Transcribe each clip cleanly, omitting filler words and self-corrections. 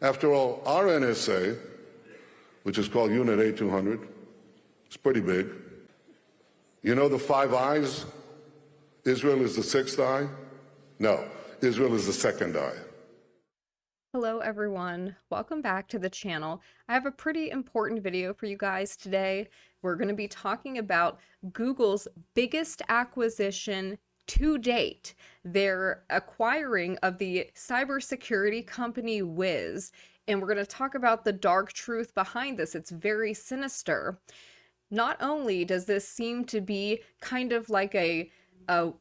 After all, our NSA, which is called Unit A200, it's pretty big. You know the Five Eyes? Israel is the sixth eye? No, Israel is the second eye. Hello everyone, welcome back to the channel. I have a pretty important video for you guys today. We're going to be talking about Google's biggest acquisition to date, their acquiring of the cybersecurity company Whiz. And we're going to talk about the dark truth behind this. It's very sinister. Not only does this seem to be kind of like a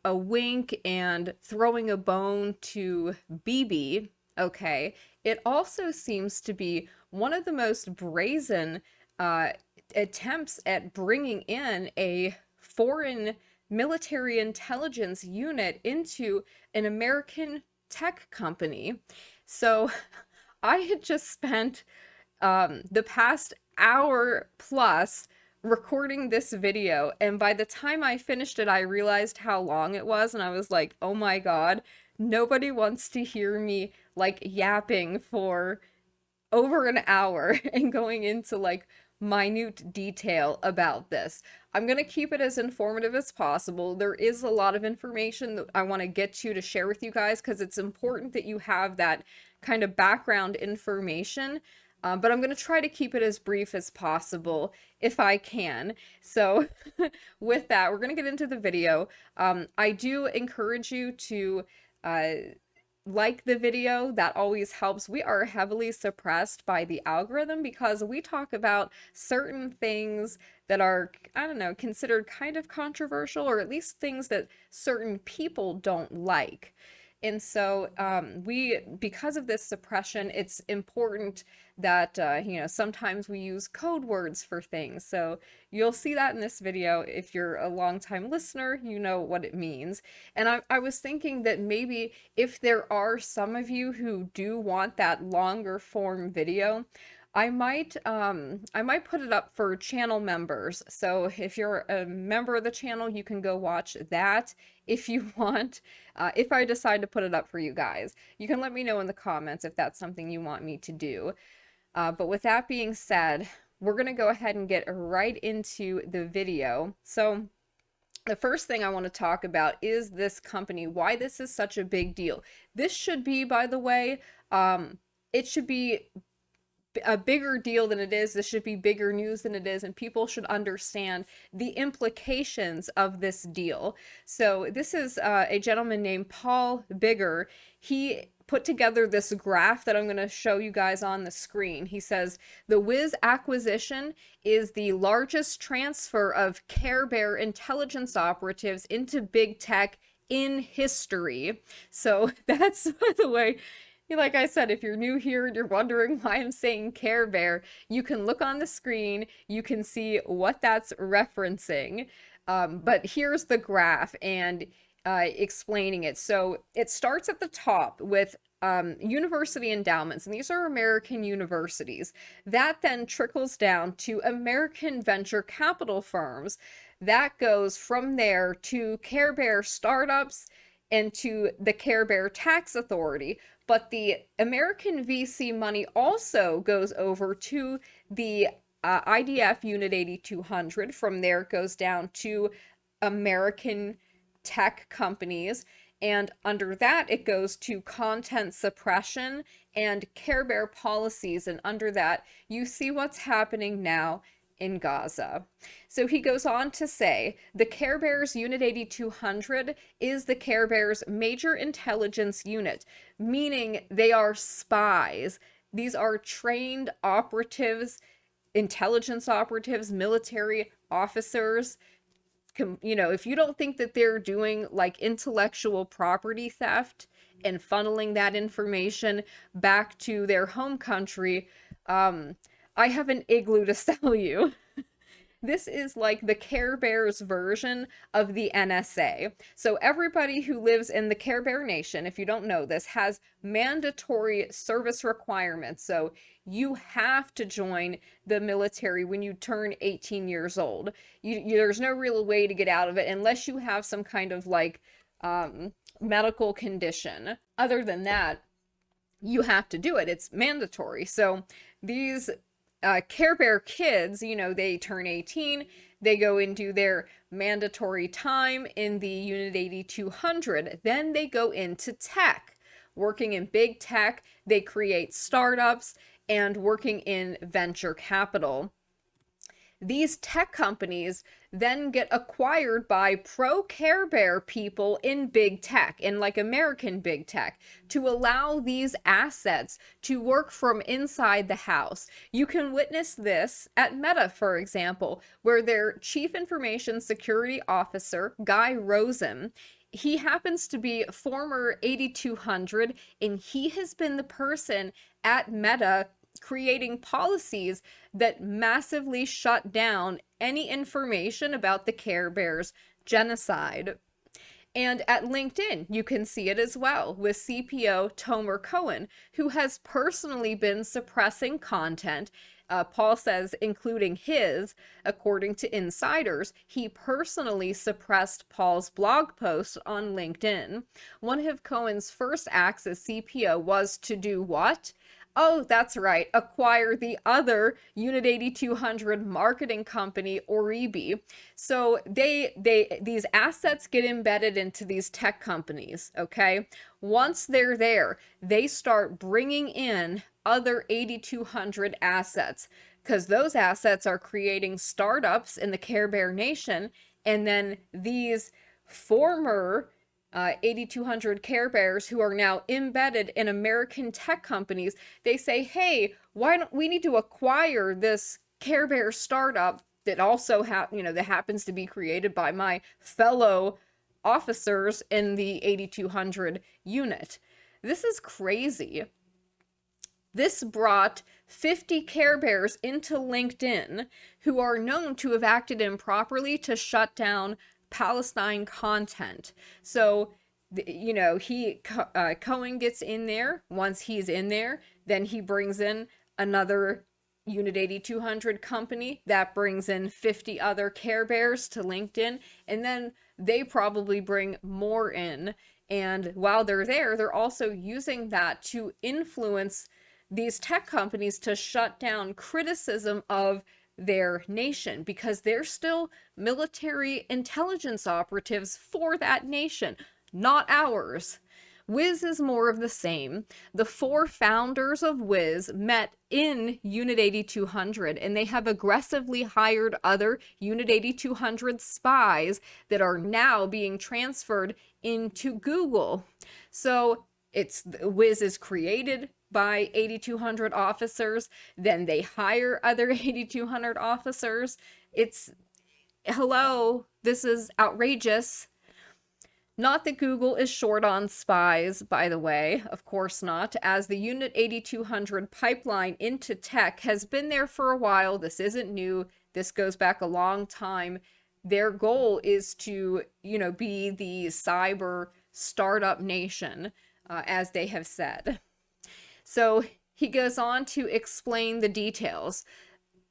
wink and throwing a bone to BB, okay, it also seems to be one of the most brazen attempts at bringing in a foreign military intelligence unit into an American tech company. So I had just spent the past hour plus recording this video, and by the time I finished it, I realized how long it was, and I was like, oh my god, nobody wants to hear me like yapping for over an hour and going into like minute detail about this. I'm going to keep it as informative as possible. There is a lot of information that I want to get to share with you guys because it's important that you have that kind of background information. But I'm going to try to keep it as brief as possible if I can. So with that, we're going to get into the video. I do encourage you to like the video. That always helps. We are heavily suppressed by the algorithm because we talk about certain things that are, I don't know, considered kind of controversial, or at least things that certain people don't like. And so because of this suppression, it's important that, sometimes we use code words for things. So you'll see that in this video. If you're a longtime listener, you know what it means. And I was thinking that maybe if there are some of you who do want that longer form video, I might put it up for channel members. So if you're a member of the channel, you can go watch that if you want. If I decide to put it up for you guys, you can let me know in the comments if that's something you want me to do. But with that being said, we're going to go ahead and get right into the video. So the first thing I want to talk about is this company, why this is such a big deal. This should be, by the way, it should be a bigger deal than it is. This should be bigger news than it is, and people should understand the implications of this deal. So this is a gentleman named Paul Bigger. He put together this graph that I'm going to show you guys on the screen. He says the Whiz acquisition is the largest transfer of Care Bear intelligence operatives into big tech in history. So that's, by the way, like I said, if you're new here and you're wondering why I'm saying Care Bear, you can look on the screen, you can see what that's referencing. But here's the graph and explaining it. So it starts at the top with university endowments, and these are American universities. That then trickles down to American venture capital firms. That goes from there to Care Bear startups and to the Care Bear Tax Authority. But the American VC money also goes over to the IDF Unit 8200. From there, it goes down to American tech companies. And under that, it goes to content suppression and Care Bear policies. And under that, you see what's happening now in Gaza. So he goes on to say, the Care Bears Unit 8200 is the Care Bears major intelligence unit, meaning they are spies. These are trained operatives, intelligence operatives, military officers. If you don't think that they're doing like intellectual property theft and funneling that information back to their home country, I have an igloo to sell you. This is like the Care Bears version of the NSA. So everybody who lives in the Care Bear Nation, if you don't know this, has mandatory service requirements. So you have to join the military when you turn 18 years old. There's no real way to get out of it unless you have some kind of like medical condition. Other than that, you have to do it. It's mandatory. So these Care Bear kids, you know, they turn 18, they go and do their mandatory time in the Unit 8200. Then they go into tech, working in big tech. They create startups and working in venture capital. These tech companies then get acquired by pro Care Bear people in big tech, in like American big tech, to allow these assets to work from inside the house. You can witness this at Meta, for example, where their chief information security officer, Guy Rosen, he happens to be former 8200, and he has been the person at Meta creating policies that massively shut down any information about the Care Bears genocide. And at LinkedIn, you can see it as well with CPO Tomer Cohen, who has personally been suppressing content. Paul says, including his, according to insiders, he personally suppressed Paul's blog post on LinkedIn. One of Cohen's first acts as CPO was to do what? Oh, that's right, acquire the other Unit 8200 marketing company, Oribi. So these assets get embedded into these tech companies, okay? Once they're there, they start bringing in other 8200 assets, because those assets are creating startups in the Care Bear Nation, and then these former 8200 Care Bears who are now embedded in American tech companies, they say, hey, why don't we need to acquire this Care Bear startup that also that happens to be created by my fellow officers in the 8200 unit. This is crazy. This brought 50 Care Bears into LinkedIn who are known to have acted improperly to shut down Palestine content. So, Cohen gets in there. Once he's in there, then he brings in another Unit 8200 company that brings in 50 other Care Bears to LinkedIn, and then they probably bring more in. And while they're there, they're also using that to influence these tech companies to shut down criticism of their nation, because they're still military intelligence operatives for that nation, not ours. Whiz is more of the same. The 4 founders of Whiz met in Unit 8200, and they have aggressively hired other Unit 8200 spies that are now being transferred into Google. So Whiz is created by 8200 officers, then they hire other 8200 officers. Hello, this is outrageous. Not that Google is short on spies, by the way, of course not, as the Unit 8200 pipeline into tech has been there for a while. This isn't new. This goes back a long time. Their goal is to, be the cyber startup nation, as they have said. So he goes on to explain the details.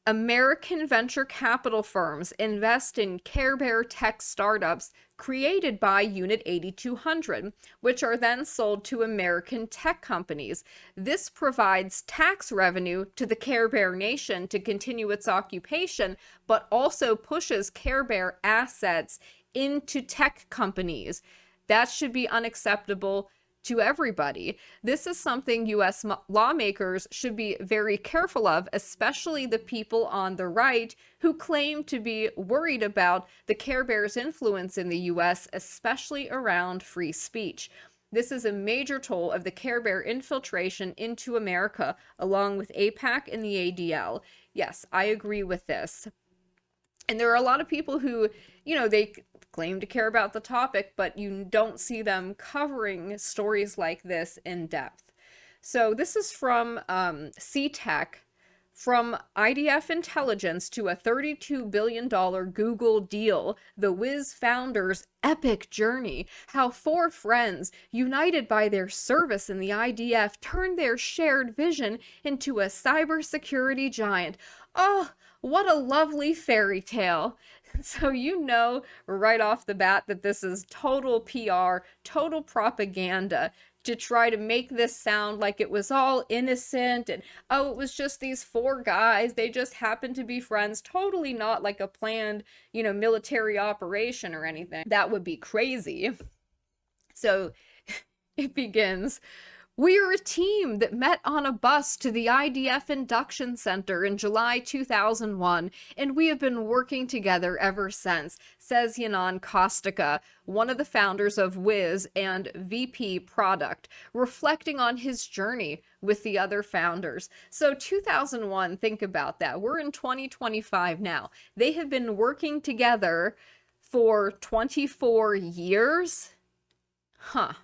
American venture capital firms invest in Care Bear tech startups created by Unit 8200, which are then sold to American tech companies. This provides tax revenue to the Care Bear Nation to continue its occupation, but also pushes Care Bear assets into tech companies. That should be unacceptable to everybody. This is something U.S. lawmakers should be very careful of, especially the people on the right who claim to be worried about the Care Bears' influence in the U.S., especially around free speech. This is a major toll of the Care Bear infiltration into America, along with AIPAC and the ADL. Yes, I agree with this. And there are a lot of people who, they claim to care about the topic, but you don't see them covering stories like this in depth. So this is from CTech. From IDF intelligence to a $32 billion Google deal, the Whiz founders' epic journey, how 4 friends, united by their service in the IDF, turned their shared vision into a cybersecurity giant. Oh, what a lovely fairy tale. So right off the bat that this is total PR, total propaganda to try to make this sound like it was all innocent and, oh, it was just these four guys, they just happened to be friends. Totally not like a planned, military operation or anything. That would be crazy. So it begins. We are a team that met on a bus to the IDF Induction Center in July 2001, and we have been working together ever since, says Yanan Kostica, one of the founders of Whiz and VP Product, reflecting on his journey with the other founders. So 2001, think about that. We're in 2025 now. They have been working together for 24 years? Huh.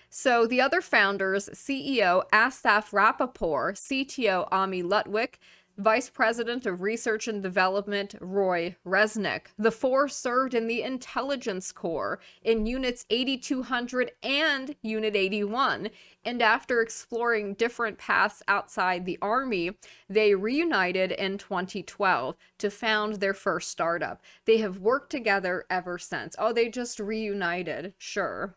So the other founders, CEO Asaf Rappaport, CTO Ami Lutwick, Vice President of Research and Development Roy Resnick. The four served in the Intelligence Corps in Units 8200 and Unit 81, and after exploring different paths outside the Army, they reunited in 2012 to found their first startup. They have worked together ever since. Oh, they just reunited, sure.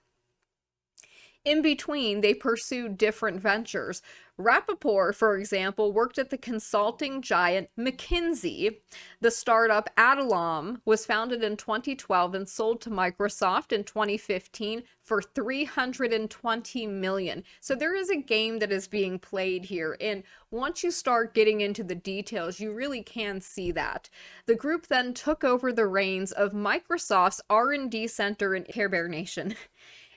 In between, they pursued different ventures. Rappaport, for example, worked at the consulting giant McKinsey. The startup Adalom was founded in 2012 and sold to Microsoft in 2015 for $320 million. So there is a game that is being played here, and once you start getting into the details, you really can see that. The group then took over the reins of Microsoft's R&D center in Care Bear Nation.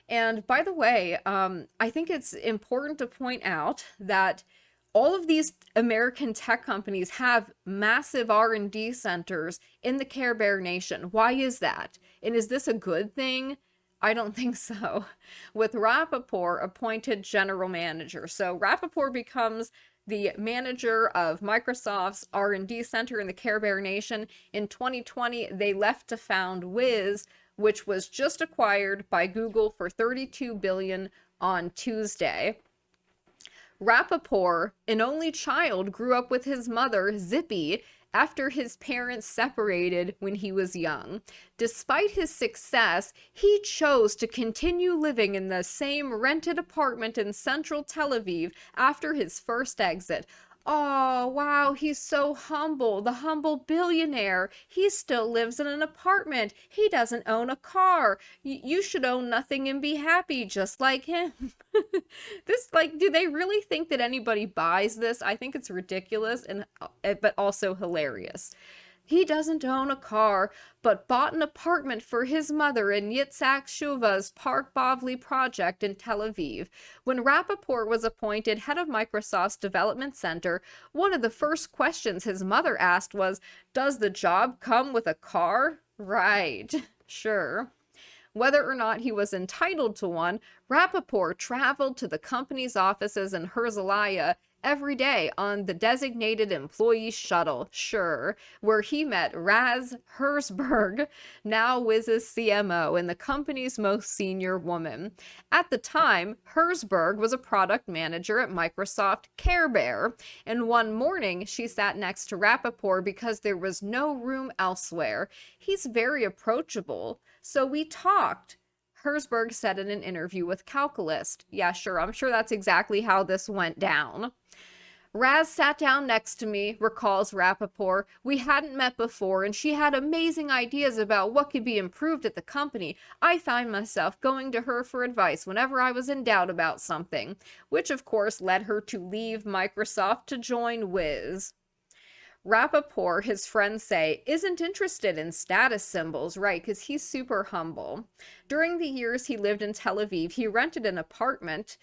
And by the way, I think it's important to point out that all of these American tech companies have massive R&D centers in the Care Bear Nation. Why is that? And is this a good thing? I don't think so. With Rappaport appointed general manager. So Rappaport becomes the manager of Microsoft's R&D center in the Care Bear Nation. In 2020, they left to found Whiz, which was just acquired by Google for $32 billion on Tuesday. Rappaport, an only child, grew up with his mother, Zippy, after his parents separated when he was young. Despite his success, he chose to continue living in the same rented apartment in central Tel Aviv after his first exit. Oh, wow, he's so humble, the humble billionaire. He still lives in an apartment. He doesn't own a car. You should own nothing and be happy, just like him. Do they really think that anybody buys this? I think it's ridiculous, but also hilarious. He doesn't own a car, but bought an apartment for his mother in Yitzhak Shuva's Park Bavli project in Tel Aviv. When Rappaport was appointed head of Microsoft's development center, one of the first questions his mother asked was, "Does the job come with a car?" Right, sure. Whether or not he was entitled to one, Rappaport traveled to the company's offices in Herzliya every day on the designated employee shuttle, sure, where he met Raz Herzberg, now Wiz's CMO and the company's most senior woman. At the time, Herzberg was a product manager at Microsoft Care Bear, and one morning she sat next to Rappaport because there was no room elsewhere. He's very approachable, so we talked. Herzberg said in an interview with Calculist. Yeah, sure, I'm sure that's exactly how this went down. Raz sat down next to me, recalls Rappaport. We hadn't met before, and she had amazing ideas about what could be improved at the company. I found myself going to her for advice whenever I was in doubt about something, which of course led her to leave Microsoft to join Whiz. Rappaport, his friends say, isn't interested in status symbols, right, because he's super humble. During the years he lived in Tel Aviv, he rented an apartment.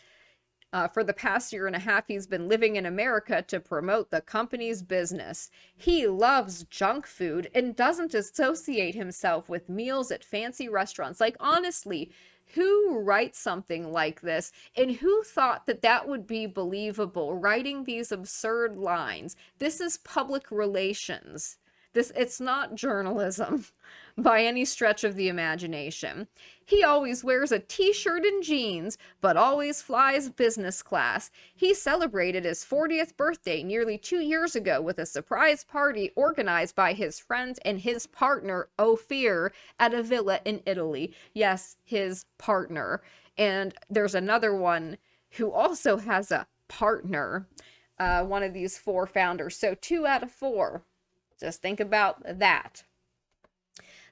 For the past year and a half, he's been living in America to promote the company's business. He loves junk food and doesn't associate himself with meals at fancy restaurants. Like, honestly, who writes something like this? And who thought that that would be believable, writing these absurd lines? This is public relations. It's not journalism. by any stretch of the imagination. He always wears a t-shirt and jeans, but always flies business class. He celebrated his 40th birthday nearly 2 years ago with a surprise party organized by his friends and his partner, Ophir, at a villa in Italy. Yes, his partner. And there's another one who also has a partner, one of these 4 founders. So 2 out of 4. Just think about that.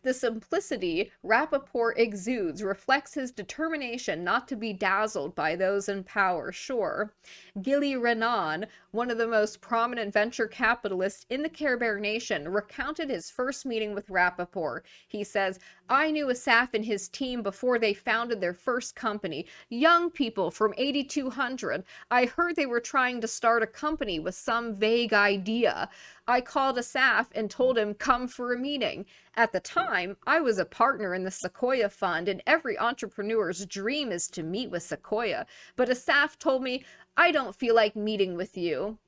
The simplicity Rappaport exudes reflects his determination not to be dazzled by those in power, sure. Gili Raanan, one of the most prominent venture capitalists in the Care Bear Nation, recounted his first meeting with Rappaport. He says, "I knew Asaf and his team before they founded their first company. Young people from 8200. I heard they were trying to start a company with some vague idea. I called Asaf and told him come for a meeting. At the time, I was a partner in the Sequoia Fund, and every entrepreneur's dream is to meet with Sequoia. But Asaf told me, I don't feel like meeting with you.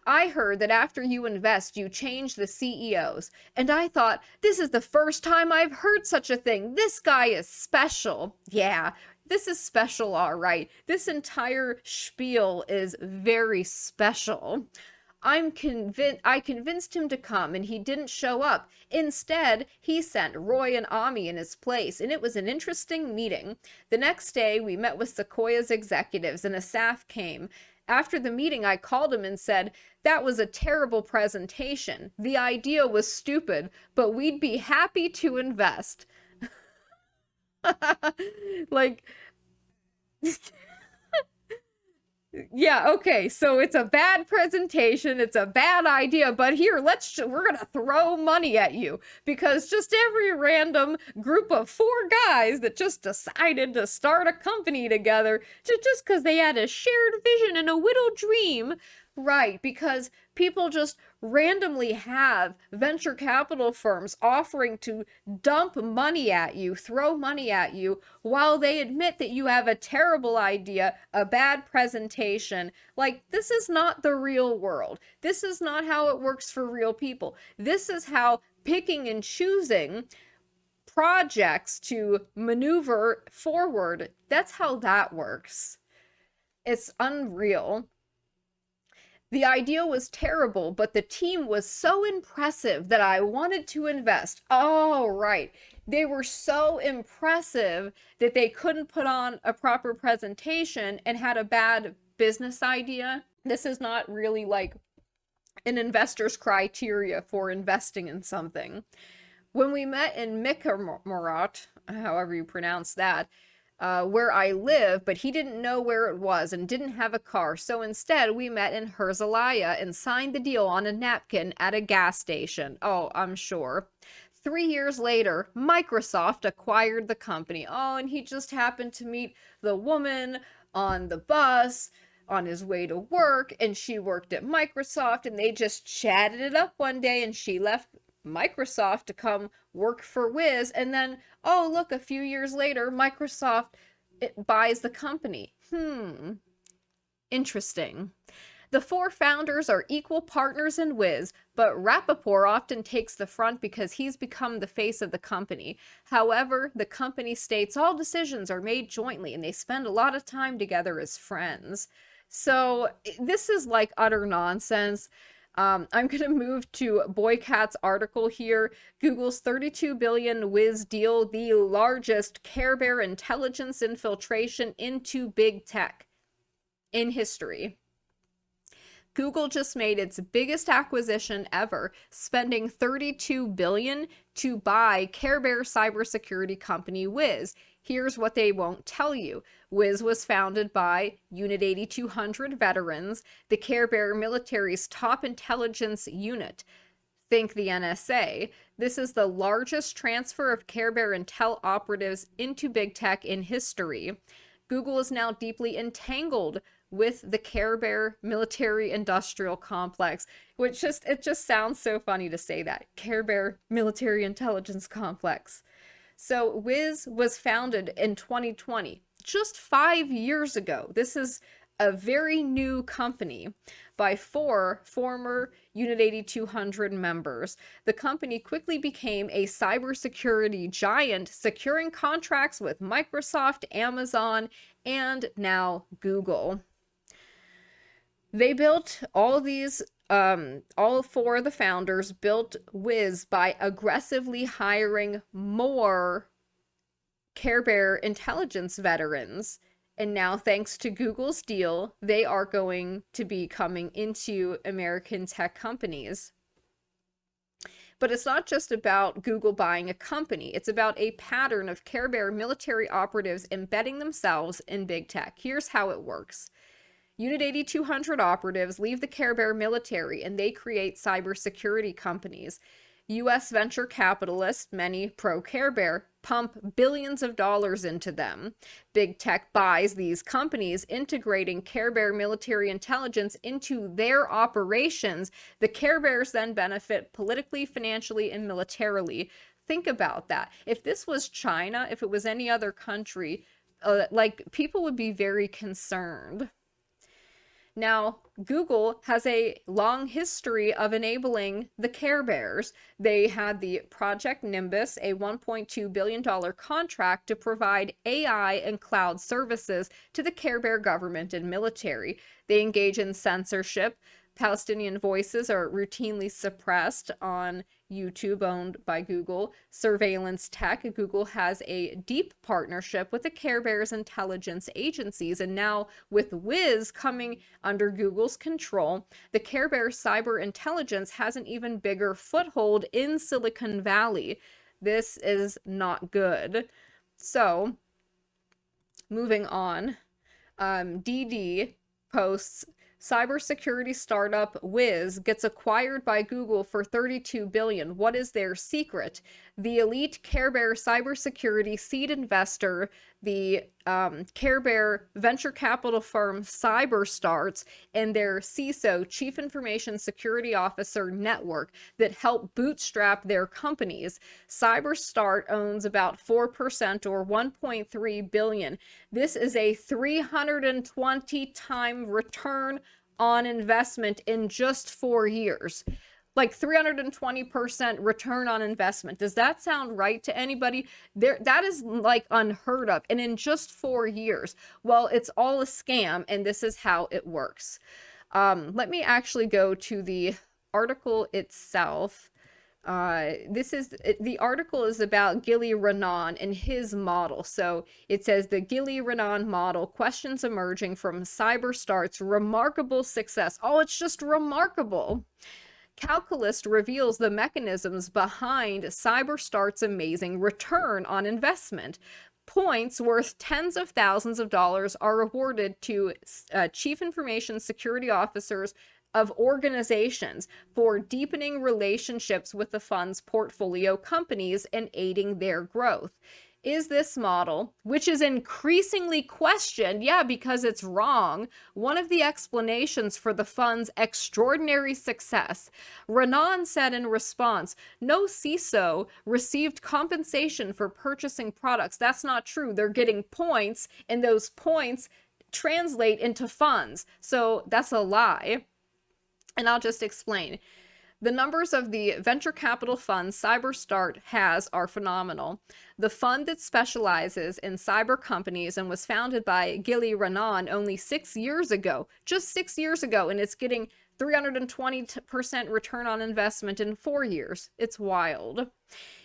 I heard that after you invest, you change the CEOs. And I thought, this is the first time I've heard such a thing. This guy is special." Yeah, this is special, all right. This entire spiel is very special. I convinced him to come, and he didn't show up. Instead, he sent Roy and Ami in his place, and it was an interesting meeting. The next day, we met with Sequoia's executives, and Asaf came. After the meeting, I called him and said, "That was a terrible presentation. The idea was stupid, but we'd be happy to invest." Like... Yeah, okay, so it's a bad presentation, it's a bad idea, but here, we're gonna throw money at you, because just every random group of 4 guys that just decided to start a company together, just because they had a shared vision and a little dream, right, because people just randomly have venture capital firms offering to dump money at you, throw money at you, while they admit that you have a terrible idea, a bad presentation. Like, this is not the real world. This is not how it works for real people. This is how picking and choosing projects to maneuver forward, that's how that works. It's unreal. The idea was terrible, but the team was so impressive that I wanted to invest. Oh, right. They were so impressive that they couldn't put on a proper presentation and had a bad business idea. This is not really like an investor's criteria for investing in something. When we met in Mikamarot, however you pronounce that, where I live, but he didn't know where it was and didn't have a car, so instead we met in Herzliya and signed the deal on a napkin at a gas station. Oh, I'm sure. 3 years later, Microsoft acquired the company. Oh, and he just happened to meet the woman on the bus on his way to work, and she worked at Microsoft, and they just chatted it up one day, and she left Microsoft to come work for Whiz, and then, oh, look, a few years later, Microsoft buys the company. Interesting. The 4 founders are equal partners in Whiz, but Rappaport often takes the front because he's become the face of the company. However, the company states all decisions are made jointly, and they spend a lot of time together as friends. So this is like utter nonsense. I'm going to move to Boycat's article here. Google's $32 billion Whiz deal, the largest Care Bear intelligence infiltration into big tech in history. Google just made its biggest acquisition ever, spending $32 billion to buy Care Bear cybersecurity company Whiz. Here's what they won't tell you. Whiz was founded by Unit 8200 veterans, the Care Bear military's top intelligence unit. Think the NSA. This is the largest transfer of Care Bear intel operatives into big tech in history. Google is now deeply entangled with the Care Bear military industrial complex, which it just sounds so funny to say that. Care Bear military intelligence complex. So Whiz was founded in 2020, just 5 years ago. This is a very new company by 4 former Unit 8200 members. The company quickly became a cybersecurity giant, securing contracts with Microsoft, Amazon, and now Google. They built all these, all 4 of the founders built Whiz by aggressively hiring more Care Bear intelligence veterans. And now, thanks to Google's deal, they are going to be coming into American tech companies. But it's not just about Google buying a company. It's about a pattern of Care Bear military operatives embedding themselves in big tech. Here's how it works. Unit 8200 operatives leave the Care Bear military and they create cybersecurity companies. U.S. venture capitalists, many pro-Care Bear, pump billions of dollars into them. Big tech buys these companies, integrating Care Bear military intelligence into their operations. The Care Bears then benefit politically, financially, and militarily. Think about that. If this was China, if it was any other country, people would be very concerned. Now, Google has a long history of enabling the Care Bears. They had the Project Nimbus, a $1.2 billion contract to provide AI and cloud services to the Care Bear government and military. They engage in censorship. Palestinian voices are routinely suppressed on YouTube, owned by Google. Surveillance tech. Google has a deep partnership with the Care Bears intelligence agencies, and now with Whiz coming under Google's control, the Care Bear cyber intelligence has an even bigger foothold in Silicon Valley. This is not good. So, moving on, DD posts, cybersecurity startup Whiz gets acquired by Google for $32 billion. What is their secret? The elite Care Bear cybersecurity seed investor, the Care Bear venture capital firm CyberStarts, and their CISO, Chief Information Security Officer network that help bootstrap their companies. CyberStart owns about 4% or $1.3 billion. This is a 320-time return on investment in just 4 years. Like 320% return on investment. Does that sound right to anybody? That is like unheard of. And in just 4 years. Well, it's all a scam, and this is how it works. Let me actually go to the article itself. The article is about Gili Raanan and his model. So it says the Gili Raanan model, questions emerging from CyberStart's remarkable success. Oh, it's just remarkable. Calculus reveals the mechanisms behind CyberStart's amazing return on investment. Points worth tens of thousands of dollars are awarded to chief information security officers of organizations for deepening relationships with the fund's portfolio companies and aiding their growth. Is this model, which is increasingly questioned, because it's wrong, one of the explanations for the fund's extraordinary success? Raanan said in response, no CISO received compensation for purchasing products. That's not true. They're getting points, and those points translate into funds. So that's a lie. And I'll just explain. The numbers of the venture capital fund CyberStart has are phenomenal. The fund that specializes in cyber companies and was founded by Gili Raanan only 6 years ago, just 6 years ago, and it's getting 320% return on investment in 4 years. It's wild.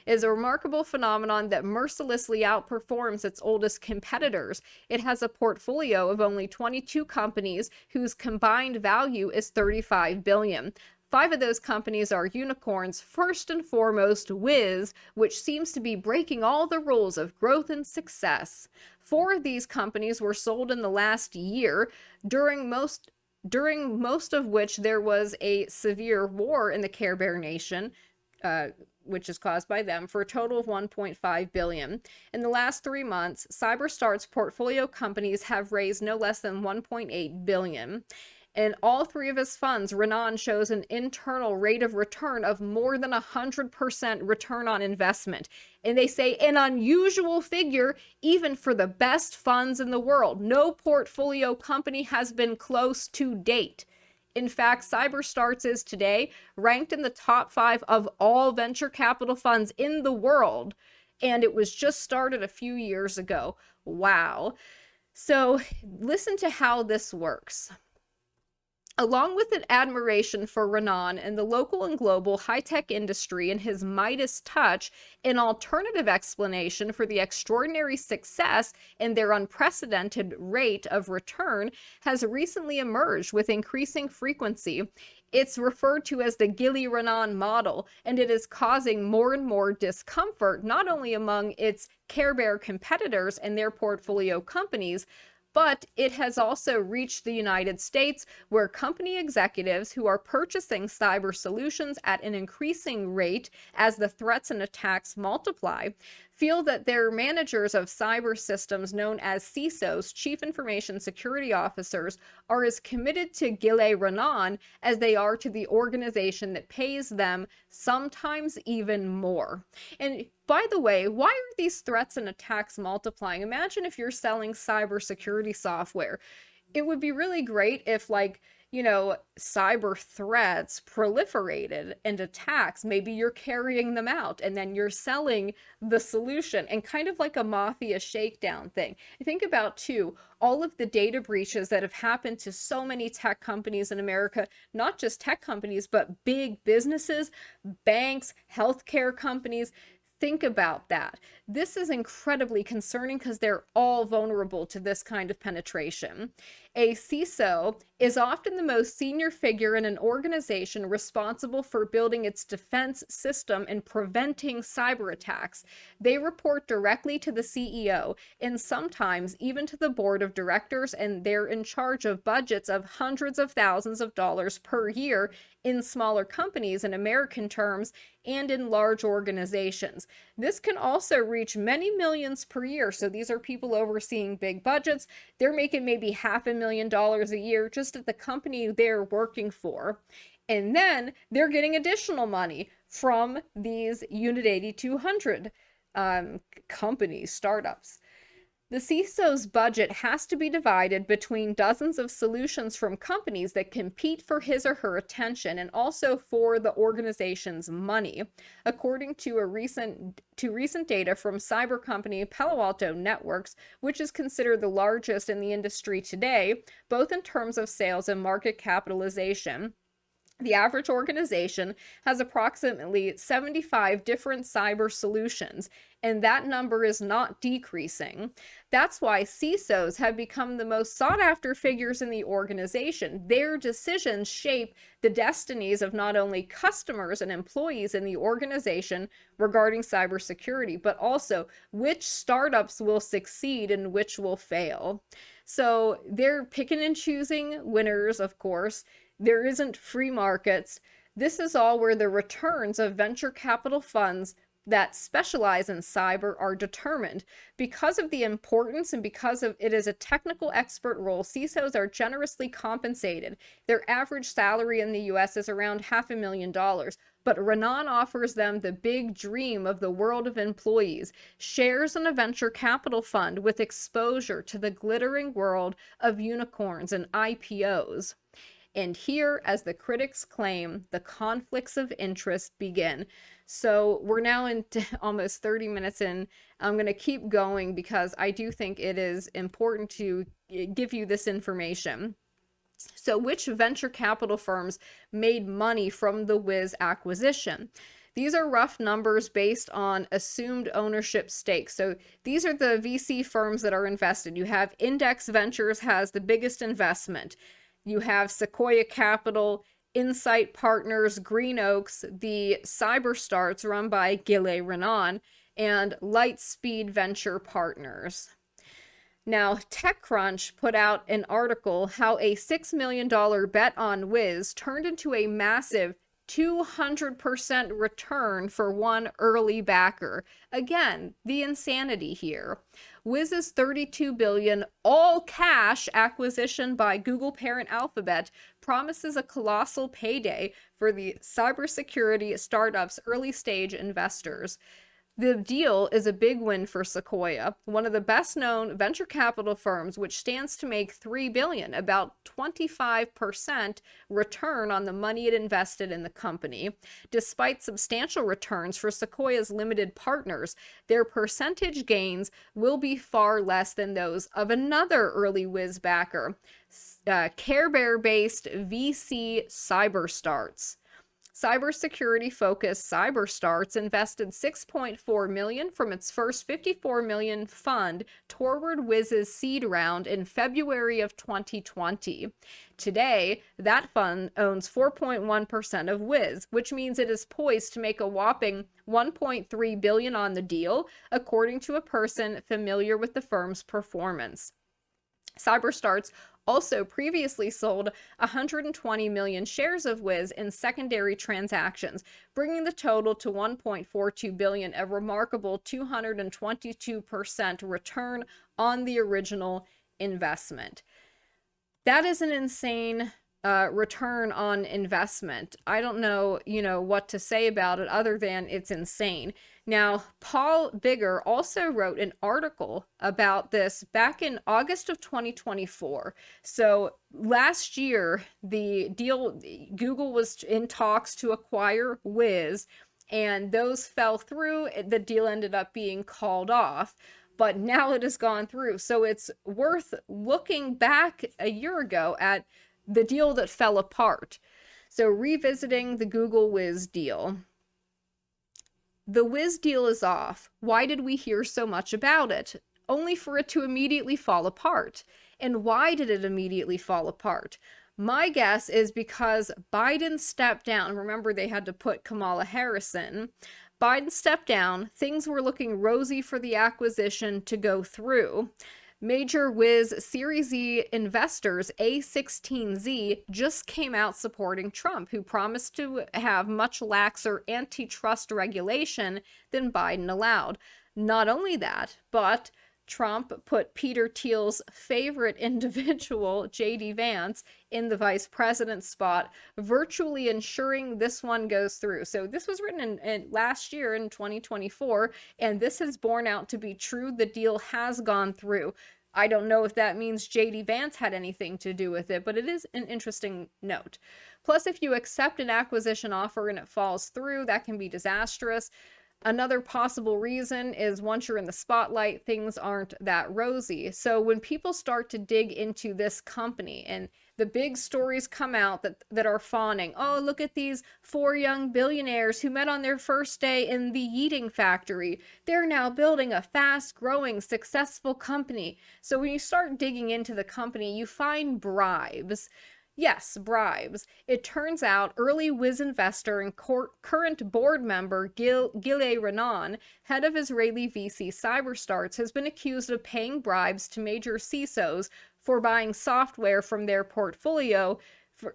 Is a remarkable phenomenon that mercilessly outperforms its oldest competitors. It has a portfolio of only 22 companies whose combined value is $35 billion. 5 of those companies are unicorns, first and foremost Whiz, which seems to be breaking all the rules of growth and success. 4 of these companies were sold in the last year, during most of which there was a severe war in the Care Bear Nation, which is caused by them, for a total of $1.5 billion. In the last 3 months, CyberStart's portfolio companies have raised no less than $1.8 billion. In all three of his funds, Raanan shows an internal rate of return of more than 100% return on investment. And they say an unusual figure even for the best funds in the world. No portfolio company has been close to date. In fact, CyberStarts is today ranked in the top 5 of all venture capital funds in the world. And it was just started a few years ago. Wow. So listen to how this works. Along with an admiration for Raanan and the local and global high-tech industry and his Midas touch, an alternative explanation for the extraordinary success and their unprecedented rate of return has recently emerged with increasing frequency. It's referred to as the Gili Raanan model, and it is causing more and more discomfort, not only among its Care Bear competitors and their portfolio companies, but it has also reached the United States, where company executives who are purchasing cyber solutions at an increasing rate as the threats and attacks multiply, feel that their managers of cyber systems, known as CISOs, Chief Information Security Officers, are as committed to Gili Raanan as they are to the organization that pays them, sometimes even more. And by the way, why are these threats and attacks multiplying? Imagine if you're selling cybersecurity software. It would be really great if, like, cyber threats proliferated and attacks, maybe you're carrying them out and then you're selling the solution, and kind of like a mafia shakedown thing. Think about, too, all of the data breaches that have happened to so many tech companies in America, not just tech companies, but big businesses, banks, healthcare companies. Think about that. This is incredibly concerning because they're all vulnerable to this kind of penetration. A CISO is often the most senior figure in an organization responsible for building its defense system and preventing cyber attacks. They report directly to the CEO and sometimes even to the board of directors, and they're in charge of budgets of hundreds of thousands of dollars per year in smaller companies in American terms and in large organizations. This can also reach many millions per year. So these are people overseeing big budgets. They're making maybe $500,000 a year just at the company they're working for. And then they're getting additional money from these Unit 8200 companies, startups. The CISO's budget has to be divided between dozens of solutions from companies that compete for his or her attention and also for the organization's money. According to recent data from cyber company Palo Alto Networks, which is considered the largest in the industry today, both in terms of sales and market capitalization, the average organization has approximately 75 different cyber solutions, and that number is not decreasing. That's why CISOs have become the most sought-after figures in the organization. Their decisions shape the destinies of not only customers and employees in the organization regarding cybersecurity, but also which startups will succeed and which will fail. So they're picking and choosing winners, of course. There isn't free markets. This is all where the returns of venture capital funds that specialize in cyber are determined. Because of the importance and because of it is a technical expert role, CISOs are generously compensated. Their average salary in the US is around $500,000, but Raanan offers them the big dream of the world of employees, shares in a venture capital fund with exposure to the glittering world of unicorns and IPOs. And here, as the critics claim, the conflicts of interest begin. So we're now into almost 30 minutes in. I'm going to keep going because I do think it is important to give you this information. So which venture capital firms made money from the Whiz acquisition? These are rough numbers based on assumed ownership stakes. So these are the VC firms that are invested. You have Index Ventures has the biggest investment. You have Sequoia Capital, Insight Partners, Green Oaks, the CyberStarts run by Gili Raanan, and Lightspeed Venture Partners. Now, TechCrunch put out an article how a $6 million bet on Whiz turned into a massive 200% return for one early backer. Again, the insanity here. Whiz's $32 billion all-cash acquisition by Google parent Alphabet promises a colossal payday for the cybersecurity startup's early-stage investors. The deal is a big win for Sequoia, one of the best-known venture capital firms, which stands to make $3 billion, about 25% return on the money it invested in the company. Despite substantial returns for Sequoia's limited partners, their percentage gains will be far less than those of another early Whiz backer, Care Bear-based VC CyberStarts. Cybersecurity-focused CyberStarts invested $6.4 million from its first $54 million fund toward Whiz's seed round in February of 2020. Today, that fund owns 4.1% of Whiz, which means it is poised to make a whopping $1.3 billion on the deal, according to a person familiar with the firm's performance. CyberStarts also previously sold 120 million shares of Whiz in secondary transactions, bringing the total to 1.42 billion, a remarkable 222% return on the original investment. That is an insane return on investment. I don't know, what to say about it other than it's insane. Now, Paul Bigger also wrote an article about this back in August of 2024. So last year, Google was in talks to acquire Whiz, and those fell through. The deal ended up being called off, but now it has gone through. So it's worth looking back a year ago at the deal that fell apart. So revisiting the Google Whiz deal. The Whiz deal is off. Why did we hear so much about it? Only for it to immediately fall apart. And why did it immediately fall apart? My guess is because Biden stepped down. Remember, they had to put Kamala Harris in. Biden stepped down. Things were looking rosy for the acquisition to go through. Major Whiz Series Z investors A16Z just came out supporting Trump, who promised to have much laxer antitrust regulation than Biden allowed. Not only that, but Trump put Peter Thiel's favorite individual, J.D. Vance, in the vice president spot, virtually ensuring this one goes through. So this was written in last year in 2024, and this has borne out to be true. The deal has gone through. I don't know if that means J.D. Vance had anything to do with it, but it is an interesting note. Plus, if you accept an acquisition offer and it falls through, that can be disastrous. Another possible reason is once you're in the spotlight, things aren't that rosy. So when people start to dig into this company and the big stories come out that are fawning, oh, look at these 4 young billionaires who met on their first day in the Yeating factory. They're now building a fast-growing, successful company. So when you start digging into the company, you find bribes. Yes, bribes. It turns out early Whiz investor and current board member Gili Raanan, head of Israeli VC CyberStarts, has been accused of paying bribes to major CISOs for buying software from their portfolio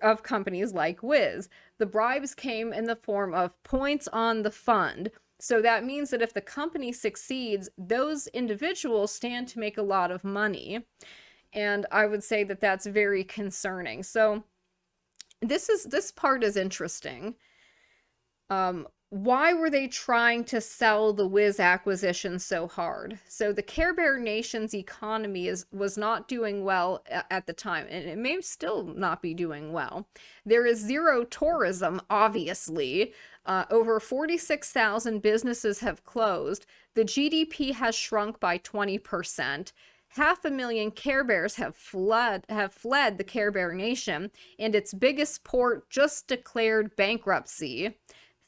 of companies like Whiz. The bribes came in the form of points on the fund. So that means that if the company succeeds, those individuals stand to make a lot of money. And I would say that that's very concerning. So this part is interesting. Why were they trying to sell the Whiz acquisition so hard? So the Care Bear Nation's economy was not doing well at the time, and it may still not be doing well. There is zero tourism, obviously. Over 46,000 businesses have closed. The GDP has shrunk by 20%. 500,000 Care Bears have fled the Care Bear Nation, and its biggest port just declared bankruptcy.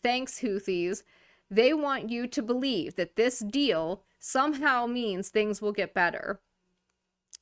Thanks, Houthis. They want you to believe that this deal somehow means things will get better.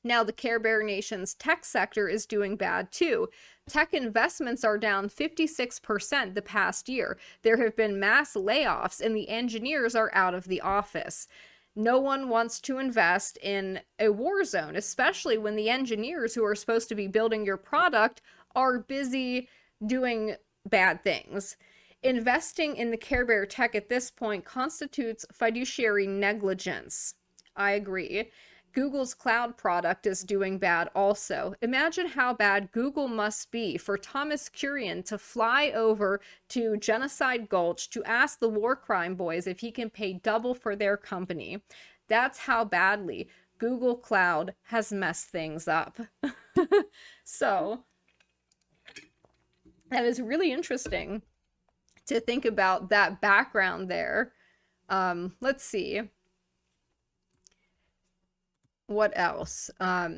Now, the Care Bear Nation's tech sector is doing bad too. Tech investments are down 56% the past year. There have been mass layoffs, and the engineers are out of the office. No one wants to invest in a war zone, especially when the engineers who are supposed to be building your product are busy doing bad things. Investing in the Care Bear tech at this point constitutes fiduciary negligence. I agree. Google's cloud product is doing bad also. Imagine how bad Google must be for Thomas Kurian to fly over to Genocide Gulch to ask the war crime boys if he can pay double for their company. That's how badly Google Cloud has messed things up. So that is really interesting to think about that background there. Let's see. What else?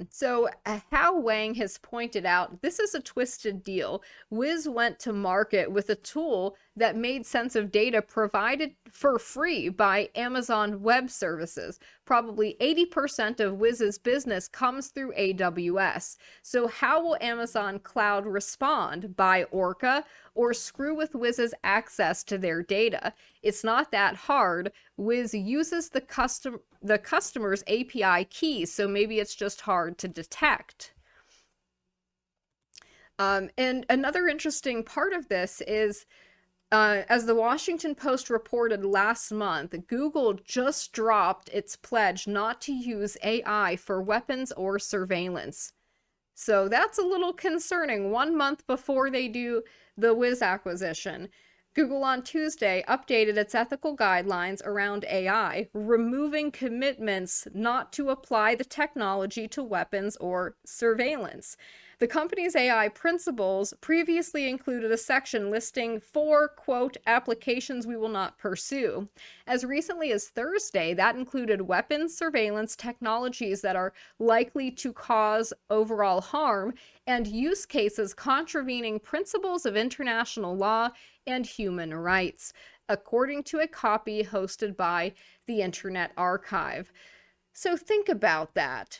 So Hao Wang has pointed out, this is a twisted deal. Whiz went to market with a tool that made sense of data provided for free by Amazon Web Services. Probably 80% of Whiz's business comes through AWS. So how will Amazon Cloud respond? Buy Orca or screw with Whiz's access to their data? It's not that hard. Whiz uses the customer's API keys, so maybe it's just hard to detect. And another interesting part of this is, as the Washington Post reported last month, Google just dropped its pledge not to use AI for weapons or surveillance. So that's a little concerning. 1 month before they do the Whiz acquisition, Google on Tuesday updated its ethical guidelines around AI, removing commitments not to apply the technology to weapons or surveillance. The company's AI principles previously included a section listing 4, quote, applications we will not pursue. As recently as Thursday, that included weapons surveillance technologies that are likely to cause overall harm and use cases contravening principles of international law and human rights, according to a copy hosted by the Internet Archive. So think about that.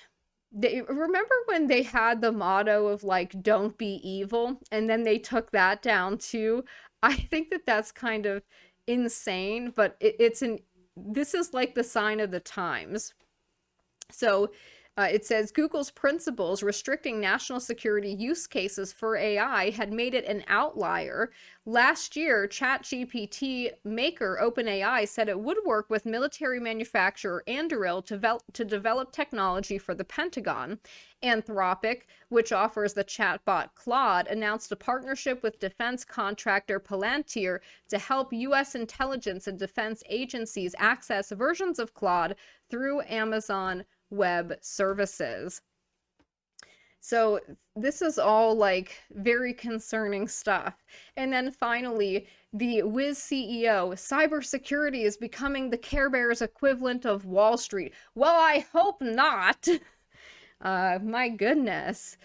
Remember when they had the motto of like, don't be evil, and then they took that down too? I think that that's kind of insane, but this is like the sign of the times. So it says Google's principles restricting national security use cases for AI had made it an outlier. Last year, ChatGPT maker OpenAI said it would work with military manufacturer Anduril to develop technology for the Pentagon. Anthropic, which offers the chatbot Claude, announced a partnership with defense contractor Palantir to help U.S. intelligence and defense agencies access versions of Claude through Amazon Web Services. So this is all like very concerning stuff. And then finally, the Whiz CEO, cybersecurity is becoming the Care Bears equivalent of Wall Street. Well, I hope not. My goodness.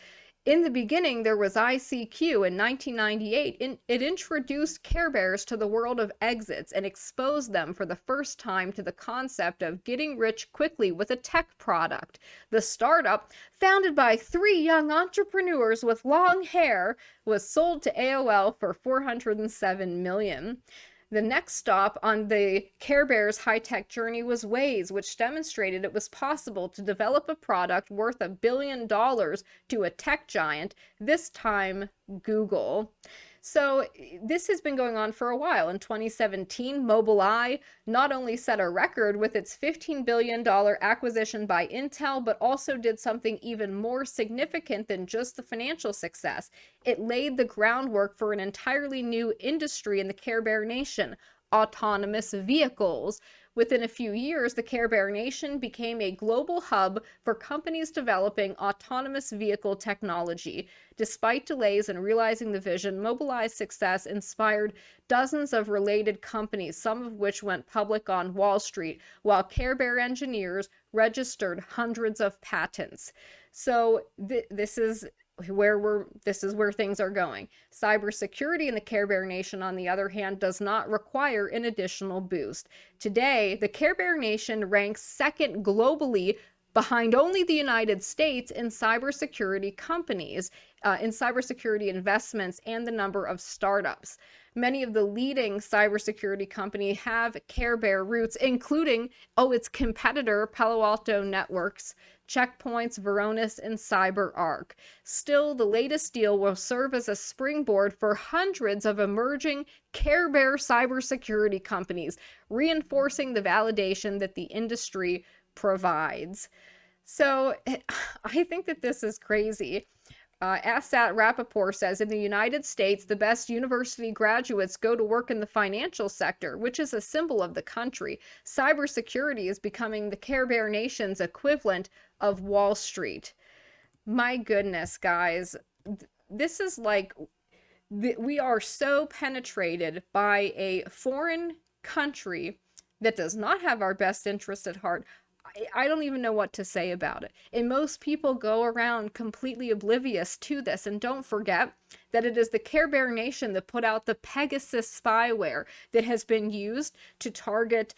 In the beginning, there was ICQ in 1998. It introduced Care Bears to the world of exits and exposed them for the first time to the concept of getting rich quickly with a tech product. The startup, founded by 3 young entrepreneurs with long hair, was sold to AOL for $407 million. The next stop on the Care Bears high-tech journey was Whiz, which demonstrated it was possible to develop a product worth $1 billion to a tech giant, this time Google. So this has been going on for a while. In 2017, Mobileye not only set a record with its $15 billion acquisition by Intel, but also did something even more significant than just the financial success. It laid the groundwork for an entirely new industry in the Care Bear Nation, autonomous vehicles. Within a few years, the Care Bear Nation became a global hub for companies developing autonomous vehicle technology. Despite delays in realizing the vision, Mobileye's success inspired dozens of related companies, some of which went public on Wall Street, while Care Bear engineers registered hundreds of patents. So this is where things are going. Cybersecurity in the Care Bear Nation, on the other hand, does not require an additional boost. Today, the Care Bear Nation ranks second globally, behind only the United States, in cybersecurity companies, in cybersecurity investments, and the number of startups. Many of the leading cybersecurity companies have Care Bear roots, including, its competitor, Palo Alto Networks, Checkpoints, Varonis, and CyberArk. Still, the latest deal will serve as a springboard for hundreds of emerging Care Bear cybersecurity companies, reinforcing the validation that the industry provides. So I think that this is crazy. Assat Rappaport says in the United States, the best university graduates go to work in the financial sector, which is a symbol of the country. Cybersecurity is becoming the Care Bear Nation's equivalent of Wall Street. My goodness, guys. This is like, we are so penetrated by a foreign country that does not have our best interest at heart. I don't even know what to say about it. And most people go around completely oblivious to this. And don't forget that it is the Care Bear Nation that put out the Pegasus spyware that has been used to target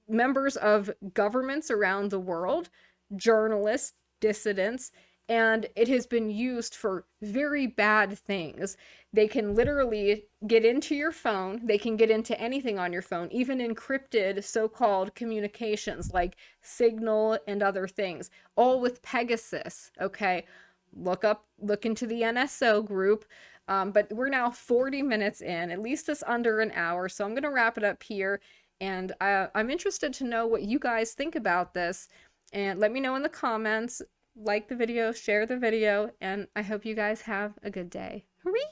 members of governments around the world, journalists, dissidents, and it has been used for very bad things. They can literally get into your phone. They can get into anything on your phone, even encrypted so-called communications like Signal and other things, all with Pegasus. Okay, look into the NSO group. But we're now 40 minutes in, at least it's under an hour. So I'm going to wrap it up here. And I'm interested to know what you guys think about this. And let me know in the comments. Like the video, share the video, and I hope you guys have a good day. Hooray!